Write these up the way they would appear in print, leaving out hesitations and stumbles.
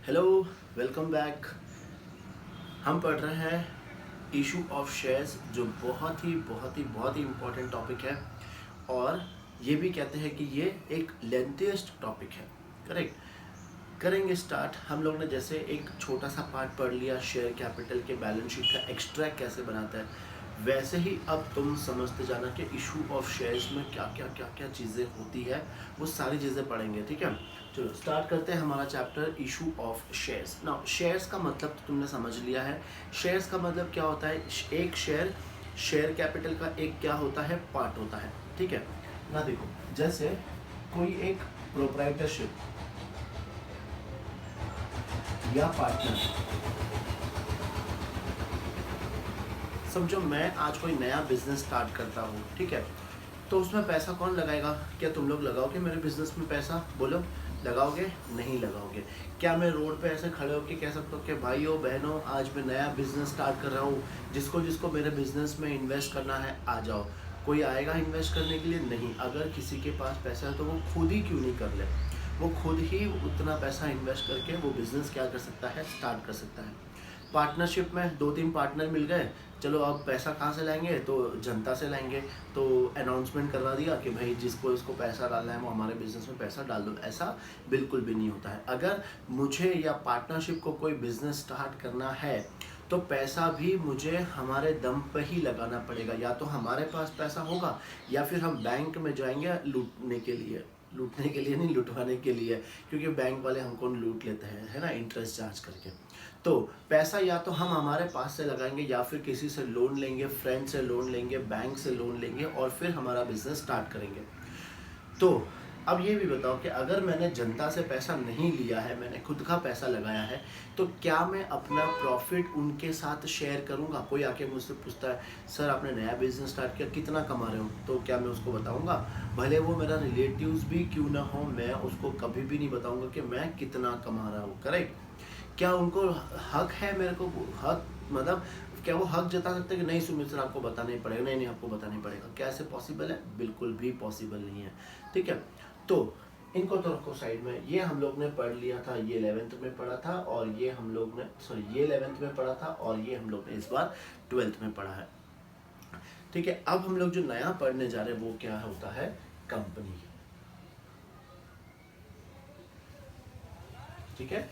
Hello, welcome back. हम पढ़ रहे हैं इशू ऑफ शेयर्स, जो बहुत ही इम्पोर्टेंट टॉपिक है। और ये भी कहते हैं कि ये एक लेंथीएस्ट टॉपिक है। करेक्ट। करेंगे स्टार्ट। हम लोग ने जैसे एक छोटा सा पार्ट पढ़ लिया, शेयर कैपिटल के बैलेंस शीट का एक्सट्रैक्ट कैसे बनाता है, वैसे ही अब तुम समझते जाना कि इशू ऑफ शेयर्स में क्या चीज़ें होती है। वो सारी चीज़ें पढ़ेंगे, ठीक है। चलो स्टार्ट करते हैं हमारा chapter issue of shares. Now shares का मतलब तो तुमने समझ लिया है। शेयर्स का मतलब क्या होता है? एक शेयर शेयर कैपिटल का एक क्या होता है? पार्ट होता है, ठीक है ना। देखो, जैसे कोई एक प्रोप्राइटरशिप या पार्टनर, समझो मैं आज कोई नया बिजनेस स्टार्ट करता हूँ, ठीक है। तो उसमें पैसा कौन लगाएगा? क्या तुम लोग लगाओगे मेरे बिजनेस में पैसा? बोलो, लगाओगे? नहीं लगाओगे। क्या मैं रोड पे ऐसे खड़े होकर कह सकता हूँ कि भाइयों बहनों, आज मैं नया बिजनेस स्टार्ट कर रहा हूँ, जिसको जिसको मेरे बिजनेस में इन्वेस्ट करना है आ जाओ? कोई आएगा इन्वेस्ट करने के लिए? नहीं। अगर किसी के पास पैसा है तो वो खुद ही क्यों नहीं कर ले? वो खुद ही उतना पैसा इन्वेस्ट करके वो बिजनेस क्या कर सकता है? स्टार्ट कर सकता है। पार्टनरशिप में दो तीन पार्टनर मिल गए, चलो अब पैसा कहाँ से लाएंगे? तो जनता से लाएंगे। तो अनाउंसमेंट करवा दिया कि भाई जिसको इसको पैसा डालना है वो हमारे बिजनेस में पैसा डाल दो। ऐसा बिल्कुल भी नहीं होता है। अगर मुझे या पार्टनरशिप को कोई बिजनेस स्टार्ट करना है तो पैसा भी मुझे हमारे दम पे ही लगाना पड़ेगा। या तो हमारे पास पैसा होगा या फिर हम बैंक में जाएंगे लूटने के लिए। लूटने के लिए नहीं, लुटवाने के लिए, क्योंकि बैंक वाले हमको लूट लेते हैं, है ना, इंटरेस्ट चार्ज करके। तो पैसा या तो हम हमारे पास से लगाएंगे या फिर किसी से लोन लेंगे, फ्रेंड से लोन लेंगे, बैंक से लोन लेंगे और फिर हमारा बिजनेस स्टार्ट करेंगे। तो अब ये भी बताओ कि अगर मैंने जनता से पैसा नहीं लिया है, मैंने खुद का पैसा लगाया है, तो क्या मैं अपना प्रॉफिट उनके साथ शेयर करूंगा? कोई आके मुझसे पूछता है, सर आपने नया बिजनेस स्टार्ट किया, कितना कमा रहे हो? तो क्या मैं उसको बताऊंगा? भले वो मेरा रिलेटिव्स भी क्यों ना हो, मैं उसको कभी भी नहीं बताऊंगा कि मैं कितना कमा रहा हूँ। करेक्ट। क्या उनको हक है मेरे को? हक मतलब क्या वो हक जता सकते हैं कि नहीं सुमित सर आपको बताना ही पड़ेगा? नहीं नहीं, आपको बताना ही पड़ेगा। क्या ऐसे पॉसिबल है? बिल्कुल भी पॉसिबल नहीं है, ठीक है। तो इनको तो रखो साइड में। ये हम लोग ने पढ़ लिया था, ये 11th में पढ़ा था, और ये हम लोग ने ये 11th में पढ़ा था, और ये हम लोग ने इस बार 12th में पढ़ा है, ठीक है। अब हम लोग जो नया पढ़ने जा रहे हैं वो क्या होता है? कंपनी, ठीक है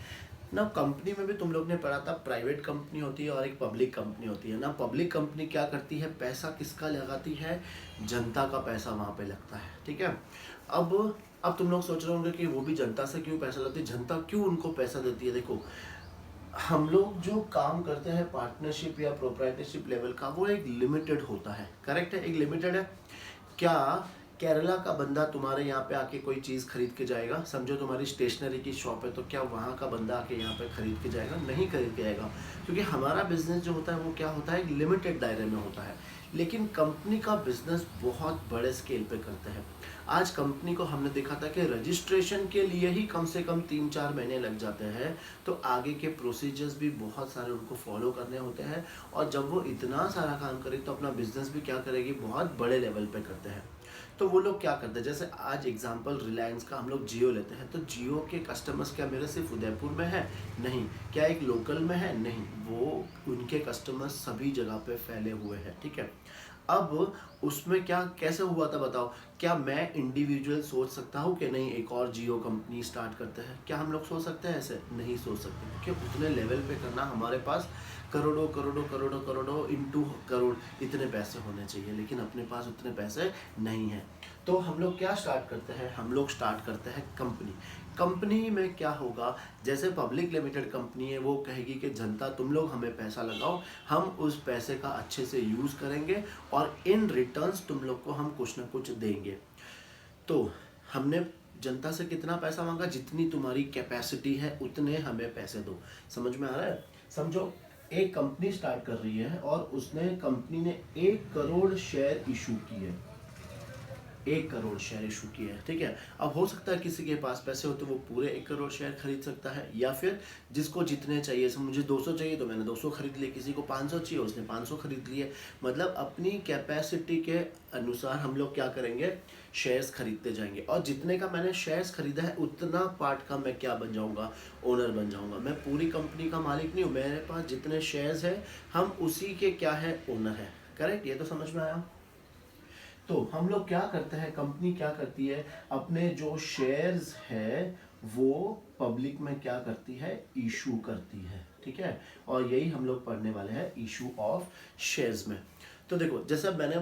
ना। कंपनी में भी तुम लोग ने पढ़ा था, प्राइवेट कंपनी होती है और एक पब्लिक कंपनी होती है ना। पब्लिक कंपनी क्या करती है? पैसा किसका लगाती है? जनता का पैसा वहां पे लगता है, ठीक है। अब तुम लोग सोच रहे होंगे कि वो भी जनता से क्यों पैसा लेती है? जनता क्यों उनको पैसा देती है? देखो, हम लोग जो काम करते हैं पार्टनरशिप या प्रोप्राइटरशिप लेवल का, वो एक लिमिटेड होता है। करेक्ट है, एक लिमिटेड है। क्या केरला का बंदा तुम्हारे यहाँ पे आके कोई चीज़ खरीद के जाएगा? समझो तुम्हारी स्टेशनरी की शॉप है, तो क्या वहाँ का बंदा आके यहाँ पे खरीद के जाएगा? नहीं खरीद के जाएगा, क्योंकि हमारा बिजनेस जो होता है वो क्या होता है? एक लिमिटेड दायरे में होता है। लेकिन कंपनी का बिजनेस बहुत बड़े स्केल पे करते हैं। आज कंपनी को हमने देखा था कि रजिस्ट्रेशन के लिए ही कम से कम 3-4 महीने लग जाते हैं। तो आगे के प्रोसीजर्स भी बहुत सारे उनको फॉलो करने होते हैं। और जब वो इतना सारा काम करे तो अपना बिजनेस भी क्या करेगी? बहुत बड़े लेवल पे करते हैं। तो वो लोग क्या करते हैं? जैसे आज एग्जांपल रिलायंस का हम लोग जियो लेते हैं, तो जियो के कस्टमर्स क्या मेरे सिर्फ उदयपुर में है? नहीं। क्या एक लोकल में है? नहीं। वो उनके कस्टमर्स सभी जगह पे फैले हुए हैं, ठीक है। अब उसमें क्या कैसे हुआ था बताओ? क्या मैं इंडिविजुअल सोच सकता हूँ कि नहीं एक और जियो कंपनी स्टार्ट करते हैं? क्या हम लोग सोच सकते हैं? ऐसे नहीं सोच सकते, क्योंकि उतने लेवल पे करना हमारे पास करोड़ों करोड़ों करोड़ों करोड़ों इंटू करोड़ इतने पैसे होने चाहिए, लेकिन अपने पास उतने पैसे नहीं है। तो हम लोग क्या स्टार्ट करते हैं? हम लोग स्टार्ट करते हैं कंपनी। कंपनी में क्या होगा? जैसे पब्लिक लिमिटेड कंपनी है, वो कहेगी कि जनता तुम लोग हमें पैसा लगाओ, हम उस पैसे का अच्छे से यूज़ करेंगे और इन रिटर्न्स तुम लोग को हम कुछ ना कुछ देंगे। तो हमने जनता से कितना पैसा मांगा? जितनी तुम्हारी कैपेसिटी है उतने हमें पैसे दो। समझ में आ रहा है? समझो, एक कंपनी स्टार्ट कर रही है और उसने कंपनी ने 1 करोड़ शेयर इशू किए। 1 करोड़ शेयर इशू किए हैं, ठीक है। अब हो सकता है किसी के पास पैसे हो तो वो पूरे 1 करोड़ शेयर खरीद सकता है, या फिर जिसको जितने चाहिए, जैसे मुझे 200 चाहिए तो मैंने 200 खरीद लिए, किसी को 500 चाहिए उसने 500 खरीद लिए। मतलब अपनी कैपेसिटी के अनुसार हम लोग क्या करेंगे, शेयर्स खरीदते जाएंगे। और जितने का मैंने शेयर्स खरीदा है उतना पार्ट का मैं क्या बन जाऊंगा, ओनर बन जाऊंगा। मैं पूरी कंपनी का मालिक नहीं हूँ, मेरे पास जितने शेयर्स है हम उसी के क्या है, ओनर है। करेक्ट, ये तो समझ में आया। तो हम लोग क्या करते हैं, कंपनी क्या करती है, अपने जो शेयर्स है वो पब्लिक में क्या करती है, इशू करती है, ठीक है। और यही हम लोग पढ़ने वाले हैं इशू ऑफ शेयर्स में। तो देखो, जैसे मैंने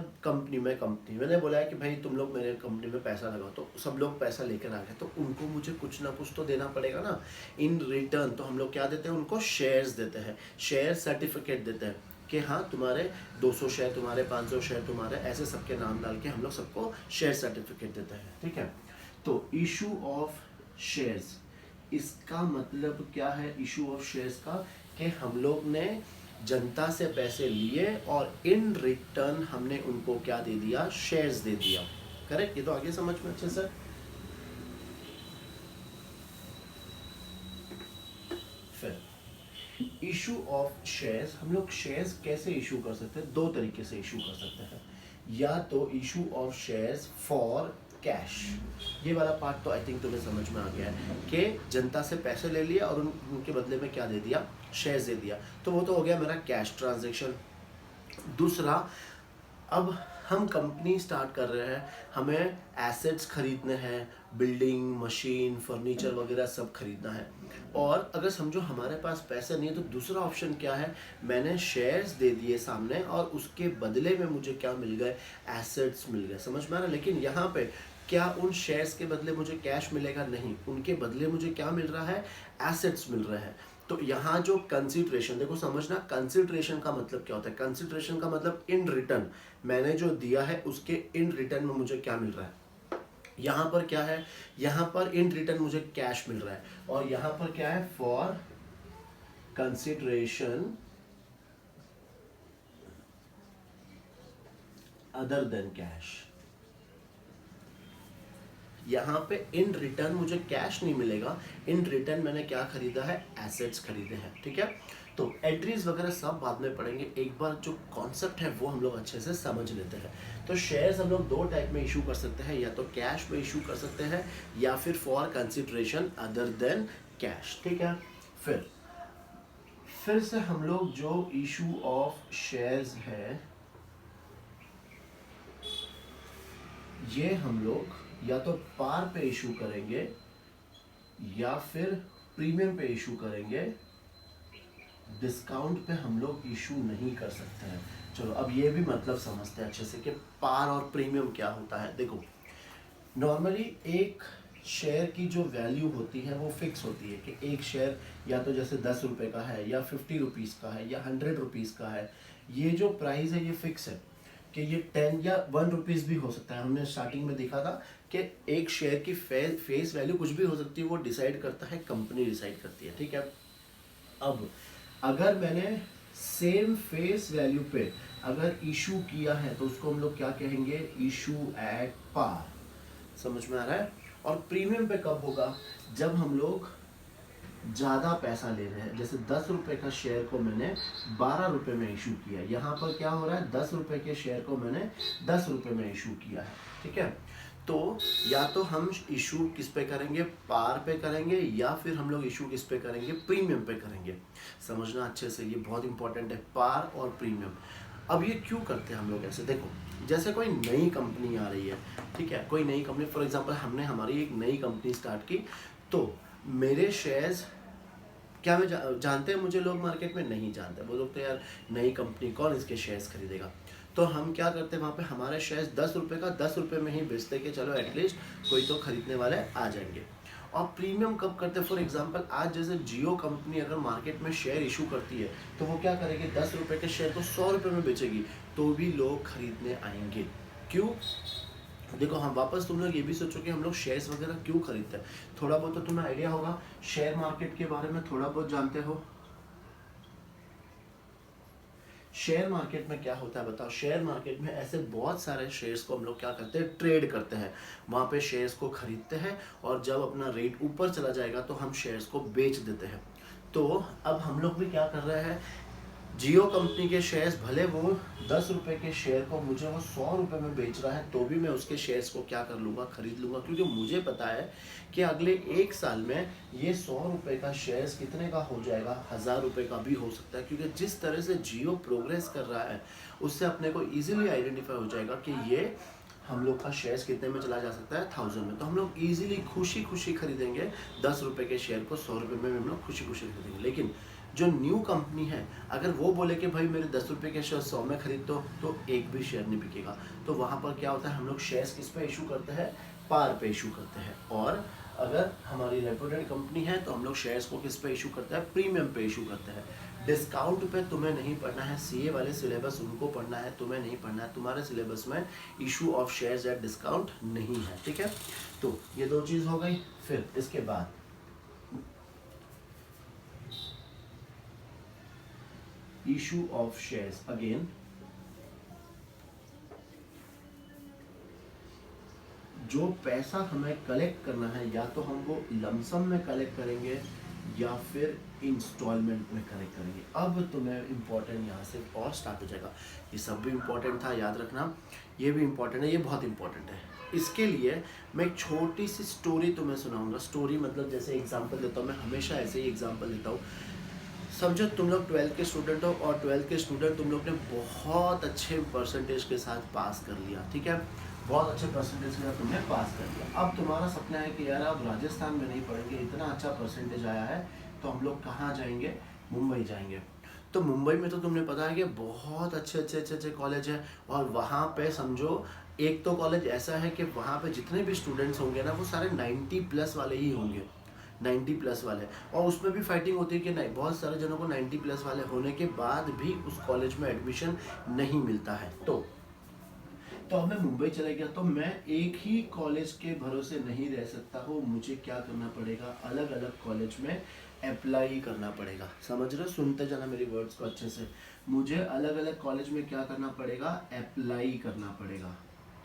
मैंने बोला है कि भाई तुम लोग मेरे कंपनी में पैसा लगाओ, तो सब लोग पैसा लेकर आ गए, तो उनको मुझे कुछ ना कुछ तो देना पड़ेगा ना इन रिटर्न। तो हम लोग क्या देते हैं, उनको शेयर्स देते हैं, शेयर सर्टिफिकेट देते हैं कि हाँ तुम्हारे 200 शेयर तुम्हारे, 500 शेयर तुम्हारे, ऐसे सबके नाम डाल के हम लोग सबको शेयर सर्टिफिकेट देते हैं, ठीक है। तो इशू ऑफ शेयर्स, इसका मतलब क्या है इशू ऑफ शेयर्स का, कि हम लोग ने जनता से पैसे लिए और इन रिटर्न हमने उनको क्या दे दिया, शेयर्स दे दिया। करेक्ट, ये तो आगे समझ में अच्छे से। फिर इशू ऑफ शेयर्स, हम लोग शेयर्स कैसे इशू कर सकते हैं, 2 तरीके से इशू कर सकते हैं। या तो issue of shares for cash, ये वाला पार्ट तो आई थिंक तुम्हें समझ में आ गया है कि जनता से पैसे ले लिए और उनके बदले में क्या दे दिया, शेयर्स दे दिया। तो वो तो हो गया मेरा कैश ट्रांजैक्शन। दूसरा, अब हम कंपनी स्टार्ट कर रहे हैं, हमें एसेट्स खरीदने हैं, बिल्डिंग, मशीन, फर्नीचर वगैरह सब खरीदना है। और अगर समझो हमारे पास पैसे नहीं है, तो दूसरा ऑप्शन क्या है, मैंने शेयर्स दे दिए सामने और उसके बदले में मुझे क्या मिल गए, एसेट्स मिल गए। समझ में आ रहा है। लेकिन यहाँ पे क्या उन शेयर्स के बदले मुझे कैश मिलेगा, नहीं, उनके बदले मुझे क्या मिल रहा है, एसेट्स मिल रहे हैं। तो यहाँ जो कंसिडरेशन, देखो समझना, कंसिडरेशन का मतलब क्या होता है, कंसिडरेशन का मतलब इन रिटर्न, मैंने जो दिया है उसके इन रिटर्न में मुझे क्या मिल रहा है। यहाँ पर क्या है, यहाँ पर इन रिटर्न मुझे कैश मिल रहा है, और यहाँ पर क्या है, for consideration other than cash. यहाँ पे इन रिटर्न मुझे कैश नहीं मिलेगा, इन रिटर्न मैंने क्या खरीदा है, एसेट्स खरीदे हैं, ठीक है। तो एंट्रीज वगैरह सब बाद में पढ़ेंगे, एक बार जो कॉन्सेप्ट है वो हम लोग अच्छे से समझ लेते हैं। तो शेयर्स हम लोग 2 टाइप में इशू कर सकते हैं, या तो कैश में इशू कर सकते हैं या फिर for consideration other than cash, ठीक है। फिर से हम लोग जो इशू ऑफ शेयर्स है, ये हम लोग या तो पार पे इशू करेंगे या फिर प्रीमियम पे इशू करेंगे, डिस्काउंट पे हम लोग इशू नहीं कर सकते हैं। चलो अब ये भी मतलब समझते हैं अच्छे से कि पार और प्रीमियम क्या होता है। देखो, नॉर्मली एक शेयर की जो वैल्यू होती है वो फिक्स होती है कि एक शेयर या तो जैसे 10 रुपये का है, या 50 रुपीज़ का है, या 100 रुपीज़ का है। ये जो प्राइस है ये फिक्स है कि ये 10 या 1 रुपीज़ भी हो सकता है। हमने स्टार्टिंग में देखा था कि एक शेयर की फेस वैल्यू कुछ भी हो सकती है, वो डिसाइड करता है, कंपनी डिसाइड करती है, ठीक है। अब अगर मैंने सेम फेस वैल्यू पे अगर इशू किया है तो उसको हम लोग क्या कहेंगे, इशू एट पार। समझ में आ रहा है। और प्रीमियम पे कब होगा, जब हम लोग ज़्यादा पैसा ले रहे हैं। जैसे 10 रुपये का शेयर को मैंने 12 रुपये में इशू किया, यहाँ पर क्या हो रहा है, 10 रुपये के शेयर को मैंने 10 रुपये में इशू किया है, ठीक है। तो या तो हम इशू किस पे करेंगे, पार पे करेंगे, या फिर हम लोग इशू किस पे करेंगे, प्रीमियम पे करेंगे। समझना अच्छे से, ये बहुत इंपॉर्टेंट है, पार और प्रीमियम। अब ये क्यों करते हैं हम लोग ऐसे, देखो जैसे कोई नई कंपनी आ रही है, ठीक है, कोई नई कंपनी, फॉर एग्जांपल हमने हमारी एक नई कंपनी स्टार्ट की, तो मेरे शेयर्स क्या मैं जानते हैं मुझे लोग मार्केट में नहीं जानते, वो लोग तो यार नई कंपनी कौन इसके शेयर्स खरीदेगा। तो हम क्या करते हैं, वहाँ पे हमारे शेयर्स 10 रुपये का 10 रुपये में ही बेचते कि चलो एटलीस्ट कोई तो खरीदने वाले आ जाएंगे। और प्रीमियम कब करते हैं, फॉर एग्जांपल आज जैसे जियो कंपनी अगर मार्केट में शेयर इशू करती है तो वो क्या करेगी, 10 रुपये के शेयर को 100 रुपये में बेचेगी, तो भी लोग खरीदने आएंगे। क्यों, देखो हम वापस तुम लोग ये भी सोचो कि हम लोग शेयर्स वगैरह क्यों खरीदते हैं। थोड़ा बहुत तो तुम्हें आइडिया होगा, शेयर मार्केट के बारे में थोड़ा बहुत जानते हो। शेयर मार्केट में क्या होता है बताओ? शेयर मार्केट में ऐसे बहुत सारे शेयर्स को हम लोग क्या करते हैं, ट्रेड करते हैं। वहाँ पे शेयर्स को खरीदते हैं और जब अपना रेट ऊपर चला जाएगा तो हम शेयर्स को बेच देते हैं। तो अब हम लोग भी क्या कर रहे हैं, जियो कंपनी के शेयर्स भले वो 10 रुपए के शेयर को मुझे वो 100 रुपए में बेच रहा है, तो भी मैं उसके शेयर्स को क्या कर लूँगा, खरीद लूँगा, क्योंकि मुझे पता है कि अगले 1 साल में ये 100 रुपए का शेयर्स कितने का हो जाएगा, 1000 रुपए का भी हो सकता है। क्योंकि जिस तरह से जियो प्रोग्रेस कर रहा है उससे अपने को ईजिली आइडेंटिफाई हो जाएगा कि ये हम लोग का शेयर्स कितने में चला जा सकता है, 1000 में। तो हम लोग ईजिली खुशी खुशी खरीदेंगे 10 रुपए के शेयर को 100 रुपए में हम लोग खुशी खुशी खरीदेंगे। लेकिन जो न्यू कंपनी है, अगर वो बोले कि भाई मेरे 10 रुपए के शेयर 100 में खरीद दो, तो एक भी शेयर नहीं बिकेगा। तो वहाँ पर क्या होता है, हम लोग शेयर्स किस पे इशू करते हैं, पार पे इशू करते हैं। और अगर हमारी रेपुटेड कंपनी है तो हम लोग शेयर्स को किस पे इशू करते हैं, प्रीमियम पे इशू करते हैं। डिस्काउंट पे तुम्हें नहीं पढ़ना है, सीए वाले सिलेबस उनको पढ़ना है, तुम्हें नहीं पढ़ना है। तुम्हारे सिलेबस में issue of shares at discount नहीं है, ठीक है। तो ये दो चीज़ हो गई। फिर इसके बाद इशू ऑफ शेयर्स, अगेन जो पैसा हमें कलेक्ट करना है, या तो हम वो लमसम में कलेक्ट करेंगे या फिर इंस्टॉलमेंट में कलेक्ट करेंगे। अब तुम्हें इम्पोर्टेंट यहाँ से और स्टार्ट हो जाएगा। ये सब भी इम्पोर्टेंट था, याद रखना, ये भी इम्पोर्टेंट है, ये बहुत इम्पोर्टेंट है। इसके लिए मैं एक छोटी सी स्टोरी तुम्हें सुनाऊंगा। स्टोरी मतलब जैसे एग्जांपल देता हूँ, मैं हमेशा ऐसे ही एग्जांपल देता हूँ। समझो तुम लोग 12th के स्टूडेंट हो और 12th के स्टूडेंट तुम लोग ने बहुत अच्छे परसेंटेज के साथ पास कर लिया, ठीक है, बहुत अच्छे परसेंटेज के साथ तुमने पास कर लिया। अब तुम्हारा सपना है कि यार अब राजस्थान में नहीं पढ़ेंगे, इतना अच्छा परसेंटेज आया है तो हम लोग कहाँ जाएंगे, मुंबई जाएंगे। तो मुंबई में तो तुमने पता है कि बहुत अच्छे कॉलेज है, और वहाँ पे समझो एक तो कॉलेज ऐसा है कि वहाँ पे जितने भी स्टूडेंट्स होंगे ना वो सारे 90+ वाले ही होंगे, 90+ वाले। और उसमें भी फाइटिंग होती है कि नहीं, बहुत सारे जनों को 90+ वाले होने के बाद भी उस कॉलेज में एडमिशन नहीं मिलता है। तो अब मैं मुंबई चला गया, तो मैं एक ही कॉलेज के भरोसे नहीं रह सकता हूँ। मुझे क्या करना पड़ेगा, अलग अलग कॉलेज में अप्लाई करना पड़ेगा। समझ रहे हो, सुनते जाना मेरी वर्ड्स को अच्छे से। मुझे अलग अलग कॉलेज में क्या करना पड़ेगा, अप्लाई करना पड़ेगा,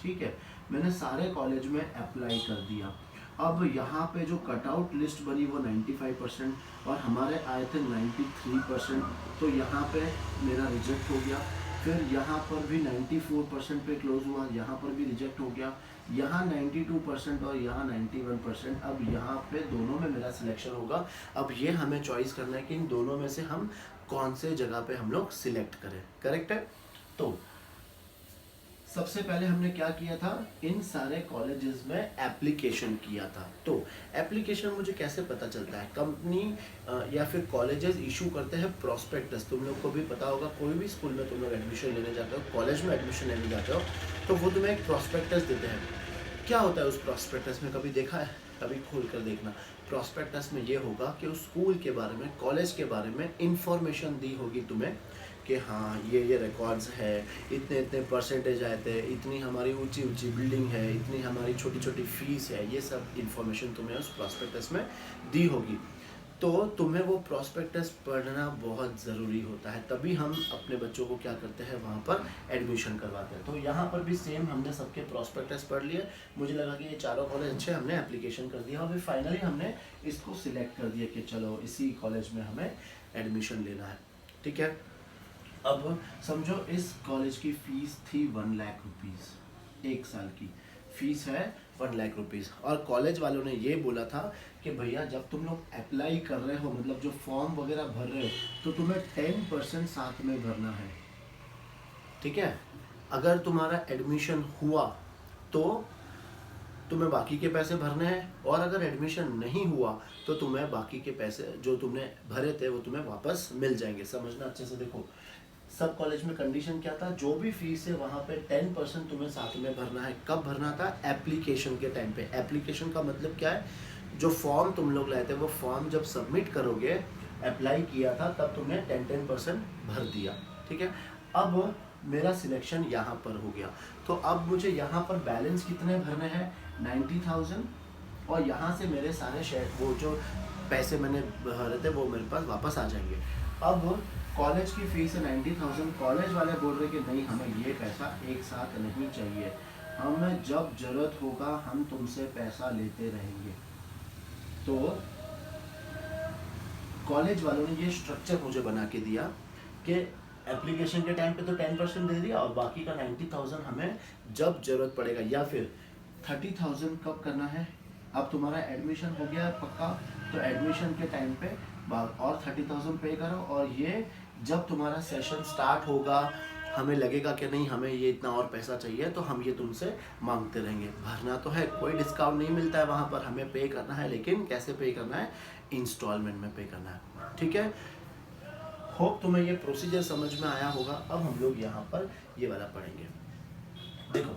ठीक है। मैंने सारे कॉलेज में अप्लाई कर दिया। अब यहाँ पे जो कटआउट लिस्ट बनी वो 95% और हमारे आए थे 93%, तो यहाँ पे मेरा रिजेक्ट हो गया। फिर यहाँ पर भी 94% पे क्लोज हुआ, यहाँ पर भी रिजेक्ट हो गया। यहाँ 92% और यहाँ 91%। अब यहाँ पे दोनों में मेरा सिलेक्शन होगा। अब ये हमें चॉइस करना है कि इन दोनों में से हम कौन से जगह पे हम लोग सिलेक्ट करें, करेक्ट है। तो सबसे पहले हमने क्या किया था, इन सारे कॉलेजेस में एप्लीकेशन किया था। तो एप्लीकेशन मुझे कैसे पता चलता है, कंपनी या फिर कॉलेजेस इशू करते हैं प्रॉस्पेक्टस। तुम लोग को भी पता होगा, कोई भी स्कूल में तुम लोग एडमिशन लेने जाते हो, कॉलेज में एडमिशन लेने जाते हो, तो वो तुम्हें एक प्रॉस्पेक्टस देते हैं। क्या होता है उस प्रॉस्पेक्टस में, कभी देखा है, कभी खोल कर देखना। प्रॉस्पेक्टस में ये होगा कि उस स्कूल के बारे में, कॉलेज के बारे में इंफॉर्मेशन दी होगी तुम्हें कि हाँ ये रिकॉर्ड्स है, इतने इतने परसेंटेज आए थे, इतनी हमारी ऊंची ऊंची बिल्डिंग है, इतनी हमारी छोटी छोटी फीस है। ये सब इन्फॉर्मेशन तुम्हें उस प्रॉस्पेक्टस में दी होगी। तो तुम्हें वो प्रॉस्पेक्टस पढ़ना बहुत ज़रूरी होता है, तभी हम अपने बच्चों को क्या करते हैं, वहाँ पर एडमिशन करवाते हैं। तो यहाँ पर भी सेम, हमने सबके प्रॉस्पेक्टस पढ़ लिए। मुझे लगा कि ये चारों कॉलेज अच्छे, हमने एप्लीकेशन कर दिया और फिर फाइनली हमने इसको सिलेक्ट कर दिया कि चलो इसी कॉलेज में हमें एडमिशन लेना है, ठीक है। अब समझो इस कॉलेज की फ़ीस थी 1 लाख रुपीज़, 1 साल की फ़ीस है 1 लाख रुपीज़। और कॉलेज वालों ने ये बोला था कि भैया जब तुम लोग अप्लाई कर रहे हो, मतलब जो फॉर्म वगैरह भर रहे हो, तो तुम्हें 10% साथ में भरना है, ठीक है। अगर तुम्हारा एडमिशन हुआ तो तुम्हें बाकी के पैसे भरने हैं, और अगर एडमिशन नहीं हुआ तो तुम्हें बाकी के पैसे जो तुमने भरे थे वो तुम्हें वापस मिल जाएंगे। समझना अच्छे से। देखो सब कॉलेज में कंडीशन क्या था, जो भी फीस है वहाँ पे 10% तुम्हें साथ में भरना है। कब भरना था, एप्लीकेशन के टाइम पे। एप्लीकेशन का मतलब क्या है, जो फॉर्म तुम लोग लाए थे वो फॉर्म जब सबमिट करोगे, अप्लाई किया था तब तुमने 10% भर दिया, ठीक है। अब मेरा सिलेक्शन यहाँ पर हो गया, तो अब मुझे यहाँ पर बैलेंस कितने भरने हैं, 90,000, और यहाँ से मेरे सारे शेयर, वो जो पैसे मैंने भरे थे वो मेरे पास वापस आ जाएंगे। अब कॉलेज की फीस है 90,000, कॉलेज वाले बोल रहे कि नहीं हमें ये पैसा एक साथ नहीं चाहिए, हमें जब जरूरत होगा हम तुमसे पैसा लेते रहेंगे। तो कॉलेज वालों ने ये स्ट्रक्चर मुझे बना के दिया कि एप्लीकेशन के टाइम पे तो 10% दे दिया और बाकी का 90,000 हमें जब जरूरत पड़ेगा, या फिर 30,000 कब करना है, अब तुम्हारा एडमिशन हो गया पक्का, तो एडमिशन के टाइम पे और 30,000 पे करो, और ये जब तुम्हारा सेशन स्टार्ट होगा हमें लगेगा कि नहीं हमें ये इतना और पैसा चाहिए तो हम ये तुमसे मांगते रहेंगे। भरना तो है, कोई डिस्काउंट नहीं मिलता है वहाँ पर, हमें पे करना है, लेकिन कैसे पे करना है, इंस्टॉलमेंट में पे करना है। ठीक है, होप तुम्हें ये प्रोसीजर समझ में आया होगा। अब हम लोग यहाँ पर ये वाला पढ़ेंगे। देखो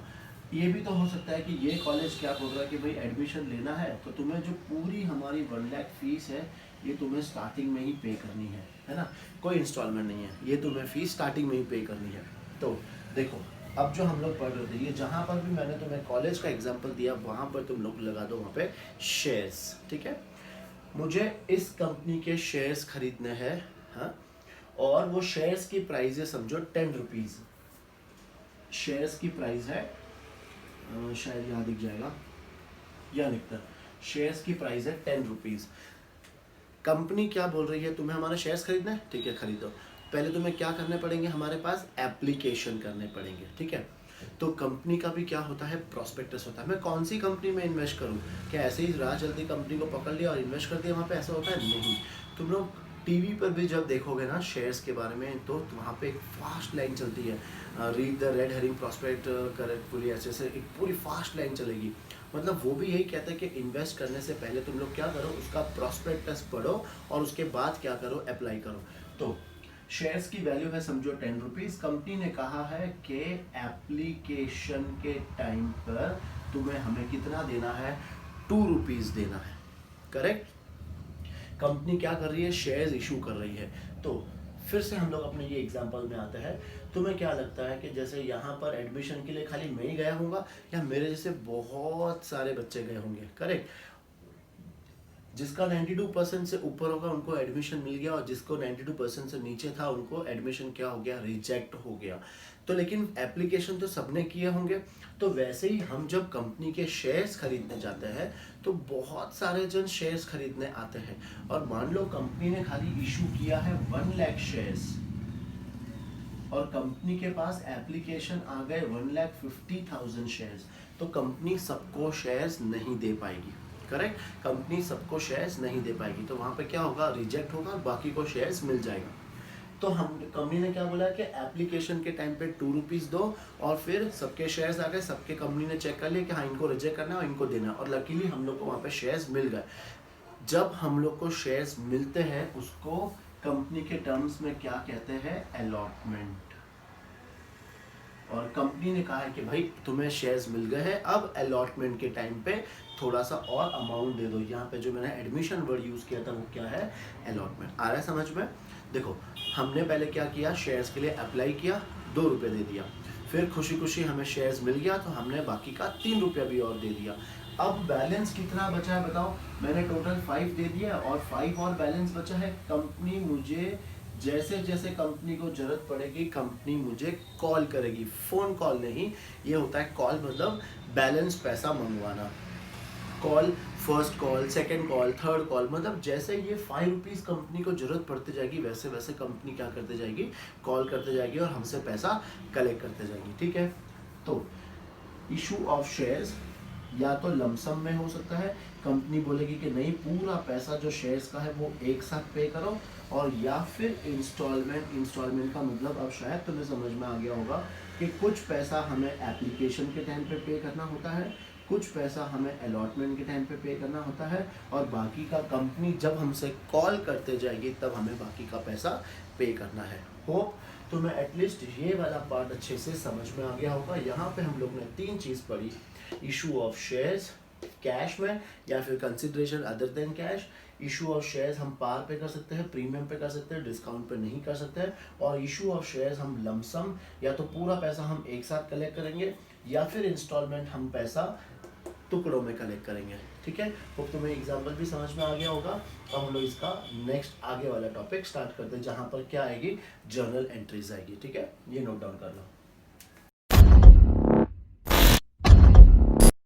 ये भी तो हो सकता है कि ये कॉलेज क्या बोल रहा है कि भाई एडमिशन लेना है तो तुम्हें जो पूरी हमारी 1 लाख फीस है ये तुम्हें स्टार्टिंग में ही पे करनी है ना, कोई इंस्टॉलमेंट नहीं है, ये तुम्हें फीस स्टार्टिंग में ही पे करनी है। तो देखो अब जो हम लोग पढ़ रहे थे, ये जहाँ पर भी मैंने तुम्हें कॉलेज का एग्जाम्पल दिया वहाँ पर तुम लोग लगा दो वहाँ पे शेयर्स। ठीक है, मुझे इस कंपनी के शेयर्स खरीदने हैं, हाँ, और वो शेयर्स की प्राइस है समझो 10 रुपीज़, शेयर्स की प्राइस है शायद यहाँ दिख जाएगा, या दिखता है, शेयर्स की प्राइस है 10 रुपीज़। कंपनी क्या बोल रही है, तुम्हें हमारे शेयर्स खरीदना है, ठीक है खरीदो। पहले तुम्हें क्या करने पड़ेंगे, हमारे पास एप्लीकेशन करने पड़ेंगे। ठीक है, तो कंपनी का भी क्या होता है, प्रॉस्पेक्टस होता है। मैं कौन सी कंपनी में इन्वेस्ट करूँ, क्या ऐसे ही राह चलती कंपनी को पकड़ लिया और इन्वेस्ट कर दिया वहाँ पे, ऐसा होता है नहीं। तुम लोग टीवी पर भी जब देखोगे ना शेयर्स के बारे में तो वहाँ पे एक फास्ट लाइन चलती है, read the red herring prospect correctfully, ऐसे से एक पूरी फास्ट लाइन चलेगी। मतलब वो भी यही कहता है कि इन्वेस्ट करने से पहले तुम लोग क्या करो, उसका प्रॉस्पेक्टस पढ़ो और उसके बाद क्या करो, अप्लाई करो। तो शेयर्स की वैल्यू है समझो 10 रुपीज़। कंपनी ने कहा है कि एप्लीकेशन के टाइम पर तुम्हें हमें कितना देना है, 2 रुपीज़ देना है। करेक्ट, कंपनी क्या कर रही है, शेयर्स इशू कर रही है। तो फिर से हम लोग अपने ये एग्जांपल में आते हैं। तुम्हें क्या लगता है कि जैसे यहाँ पर एडमिशन के लिए खाली मैं ही गया होऊंगा या मेरे जैसे बहुत सारे बच्चे गए होंगे। करेक्ट, जिसका 92% से ऊपर होगा उनको एडमिशन मिल गया और जिसको 92% से नीचे था उनको एडमिशन क्या हो गया, रिजेक्ट हो गया। तो लेकिन एप्लीकेशन तो सबने किए होंगे। तो वैसे ही हम जब कंपनी के शेयर्स खरीदने जाते हैं तो बहुत सारे जन शेयर्स खरीदने आते हैं, और मान लो कंपनी ने खाली इशू किया है 1 लाख शेयर्स और कंपनी के पास एप्लीकेशन आ गए 1,50,000 शेयर्स, तो कंपनी सबको शेयर्स नहीं दे पाएगी। करेक्ट, कंपनी सबको शेयर्स नहीं दे पाएगी, तो वहाँ पे क्या होगा, रिजेक्ट होगा और बाकी को शेयर्स मिल जाएगा। तो हम कंपनी ने क्या बोला कि एप्लीकेशन के टाइम पे 2 रुपीज़ दो, और फिर सबके शेयर्स आ गए, सबके कंपनी ने चेक कर लिया कि हाँ इनको रिजेक्ट करना है और इनको देना, और लकीली हम लोग को वहाँ पे शेयर्स मिल गए। जब हम लोग को शेयर्स मिलते हैं उसको कंपनी के टर्म्स में क्या कहते हैं, अलॉटमेंट। और कंपनी ने कहा है कि भाई तुम्हें शेयर्स मिल गए हैं, अब अलॉटमेंट के टाइम पे थोड़ा सा और अमाउंट दे दो। यहाँ पे जो मैंने एडमिशन वर्ड यूज़ किया था वो क्या है, अलॉटमेंट। आ रहा है समझ में। देखो हमने पहले क्या किया, शेयर्स के लिए अप्लाई किया, 2 रुपये दे दिया, फिर खुशी खुशी हमें शेयर्स मिल गया तो हमने बाकी का 3 रुपया भी और दे दिया। अब बैलेंस कितना बचा है बताओ, मैंने टोटल 5 दे दिया और 5 और बैलेंस बचा है। कंपनी मुझे जैसे जैसे कंपनी को जरूरत पड़ेगी कंपनी मुझे कॉल करेगी, फ़ोन कॉल नहीं, ये होता है कॉल मतलब बैलेंस पैसा मंगवाना। Call, first call, second call, third call, मतलब जैसे ये 5 रुपीज़ कंपनी को जरूरत पड़ती जाएगी वैसे वैसे कंपनी क्या करते जाएगी, कॉल करते जाएगी और हमसे पैसा कलेक्ट करते जाएगी। ठीक है, तो इशू ऑफ शेयर्स या तो लमसम में हो सकता है, कंपनी बोलेगी कि नहीं पूरा पैसा जो शेयर्स का है वो एक साथ पे करो, और या फिर इंस्टॉलमेंट का मतलब अब शायद तुम्हें समझ में आ गया होगा कि कुछ पैसा हमें एप्लीकेशन के टाइम पे करना होता है, कुछ पैसा हमें अलॉटमेंट के टाइम पे करना होता है, और बाकी का कंपनी जब हमसे कॉल करते जाएगी तब हमें बाकी का पैसा पे करना है। होप तुम्हें एटलीस्ट ये वाला पार्ट अच्छे से समझ में आ गया होगा। यहाँ पे हम लोग ने 3 चीज़ पढ़ी, इशू ऑफ शेयर्स कैश में या फिर consideration other than cash. Issue of shares हम पार पे कर सकते हैं, प्रीमियम पे कर सकते हैं, डिस्काउंट पे नहीं कर सकते हैं, और इशू ऑफ शेयर्स हम लमसम या तो पूरा पैसा हम एक साथ कलेक्ट करेंगे या फिर इंस्टॉलमेंट हम पैसा टुकड़ों में कलेक्ट करेंगे। ठीक है, तो तुम्हें एग्जाम्पल भी समझ में आ गया होगा। अब हम लोग इसका नेक्स्ट आगे वाला टॉपिक स्टार्ट करते हैं, जहाँ पर क्या आएगी, जर्नल एंट्रीज आएगी। ठीक है, ये नोट डाउन कर लो।